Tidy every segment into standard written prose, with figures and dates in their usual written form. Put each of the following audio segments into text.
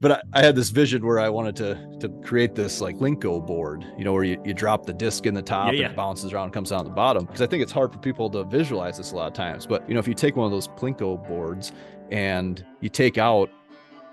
But I had this vision where I wanted to create this like Linko board, where you drop the disc in the top and Yeah. it bounces around and comes down the bottom. Because I think it's hard for people to visualize this a lot of times. But if you take one of those Plinko boards and you take out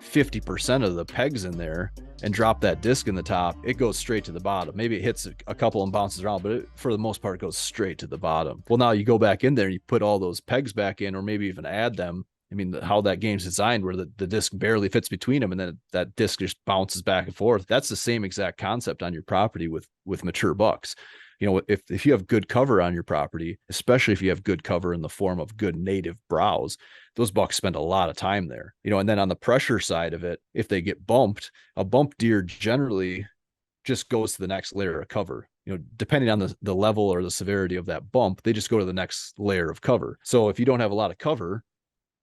50% of the pegs in there and drop that disc in the top, it goes straight to the bottom. Maybe it hits a couple and bounces around, but for the most part, it goes straight to the bottom. Well, now you go back in there and you put all those pegs back in, or maybe even add them. I mean, how that game's designed, where the disc barely fits between them, and then that disc just bounces back and forth. That's the same exact concept on your property with mature bucks. If you have good cover on your property, especially if you have good cover in the form of good native browse, those bucks spend a lot of time there. And then on the pressure side of it, if they get bumped, a bump deer generally just goes to the next layer of cover. Depending on the level or the severity of that bump, they just go to the next layer of cover. So if you don't have a lot of cover,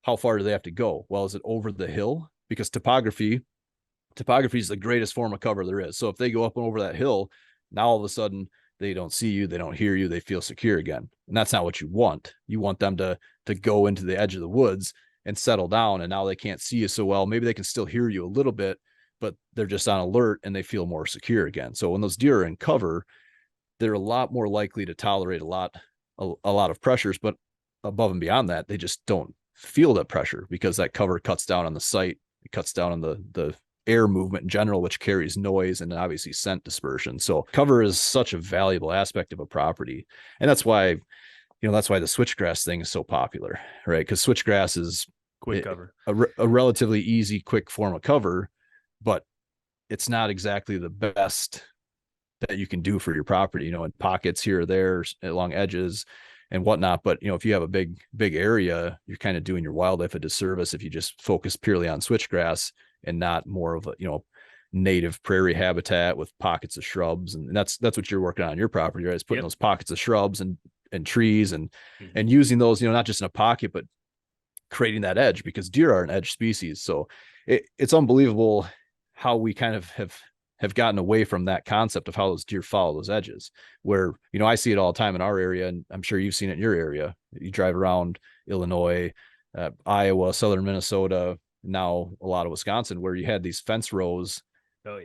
how far do they have to go? Well, is it over the hill? Because topography is the greatest form of cover there is. So if they go up and over that hill, now all of a sudden they don't see you, they don't hear you, they feel secure again. And that's not what you want. You want them to go into the edge of the woods and settle down, and now they can't see you so well. Maybe they can still hear you a little bit, but they're just on alert and they feel more secure again. So when those deer are in cover, they're a lot more likely to tolerate a lot of pressures, but above and beyond that, they just don't feel that pressure because that cover cuts down on the sight. It cuts down on the air movement in general, which carries noise and obviously scent dispersion. So cover is such a valuable aspect of a property. And that's why the switchgrass thing is so popular, right? Because switchgrass is quick cover, a relatively easy, quick form of cover, but it's not exactly the best that you can do for your property, in pockets here or there along edges and whatnot. But if you have a big area, you're kind of doing your wildlife a disservice if you just focus purely on switchgrass and not more of a native prairie habitat with pockets of shrubs. And that's what you're working on your property, right? Is putting those pockets of shrubs and trees and using those, not just in a pocket, but creating that edge, because deer are an edge species. So it's unbelievable how we kind of have gotten away from that concept of how those deer follow those edges, where, I see it all the time in our area, and I'm sure you've seen it in your area. You drive around Illinois, Iowa, southern Minnesota, now a lot of Wisconsin, where you had these fence rows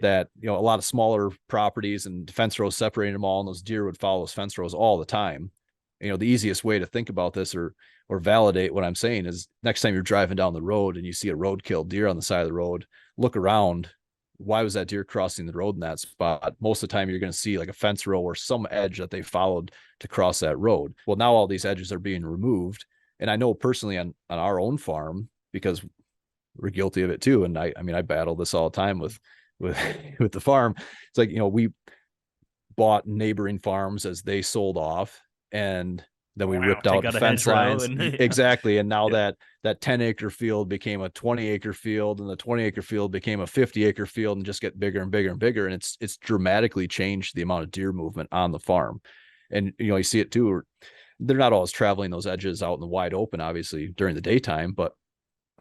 that, a lot of smaller properties and fence rows separating them all, and those deer would follow those fence rows all the time. The easiest way to think about this or validate what I'm saying is, next time you're driving down the road and you see a roadkill deer on the side of the road, look around. Why was that deer crossing the road in that spot? Most of the time you're going to see like a fence row or some edge that they followed to cross that road. Well, now all these edges are being removed. And I know personally on our own farm, because we're guilty of it too. And I mean, I battle this all the time with the farm. It's like, we bought neighboring farms as they sold off, and then we ripped out the fence lines. Exactly. And now that 10-acre field became a 20-acre field, and the 20-acre field became a 50-acre field, and just get bigger and bigger and bigger. And it's dramatically changed the amount of deer movement on the farm. And, you see it too. They're not always traveling those edges out in the wide open, obviously during the daytime, but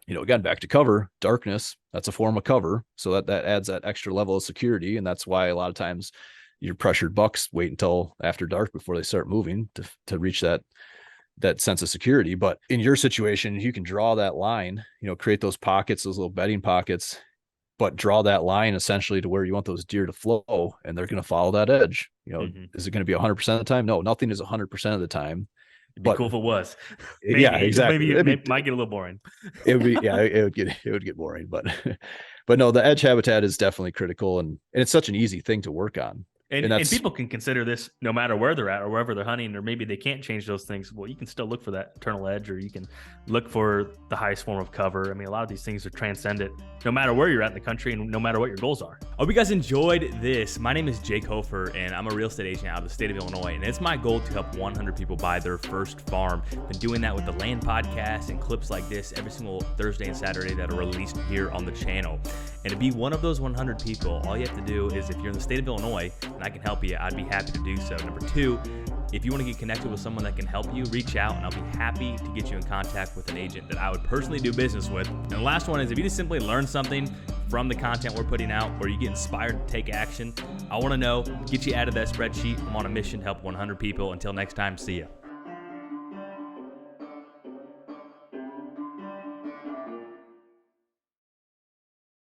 again, back to cover, darkness, that's a form of cover. So that adds that extra level of security. And that's why a lot of times your pressured bucks wait until after dark before they start moving to reach that sense of security. But in your situation, you can draw that line, create those pockets, those little bedding pockets, but draw that line essentially to where you want those deer to flow, and they're going to follow that edge. Is it going to be 100% of the time? No, nothing is 100% of the time. It'd be cool if it was. Maybe, yeah, exactly. Maybe it might get a little boring. It would be, yeah, it would get boring, but no, the edge habitat is definitely critical, and it's such an easy thing to work on. And people can consider this no matter where they're at or wherever they're hunting, or maybe they can't change those things. Well, you can still look for that eternal edge, or you can look for the highest form of cover. I mean, a lot of these things are transcendent no matter where you're at in the country and no matter what your goals are. I hope you guys enjoyed this. My name is Jake Hofer, and I'm a real estate agent out of the state of Illinois. And it's my goal to help 100 people buy their first farm. Been doing that with the Land Podcast and clips like this every single Thursday and Saturday that are released here on the channel. And to be one of those 100 people, all you have to do is, if you're in the state of Illinois and I can help you, I'd be happy to do so. Number two, if you want to get connected with someone that can help you, reach out and I'll be happy to get you in contact with an agent that I would personally do business with. And the last one is, if you just simply learn something from the content we're putting out, or you get inspired to take action, I want to know, get you out of that spreadsheet. I'm on a mission to help 100 people. Until next time, see ya.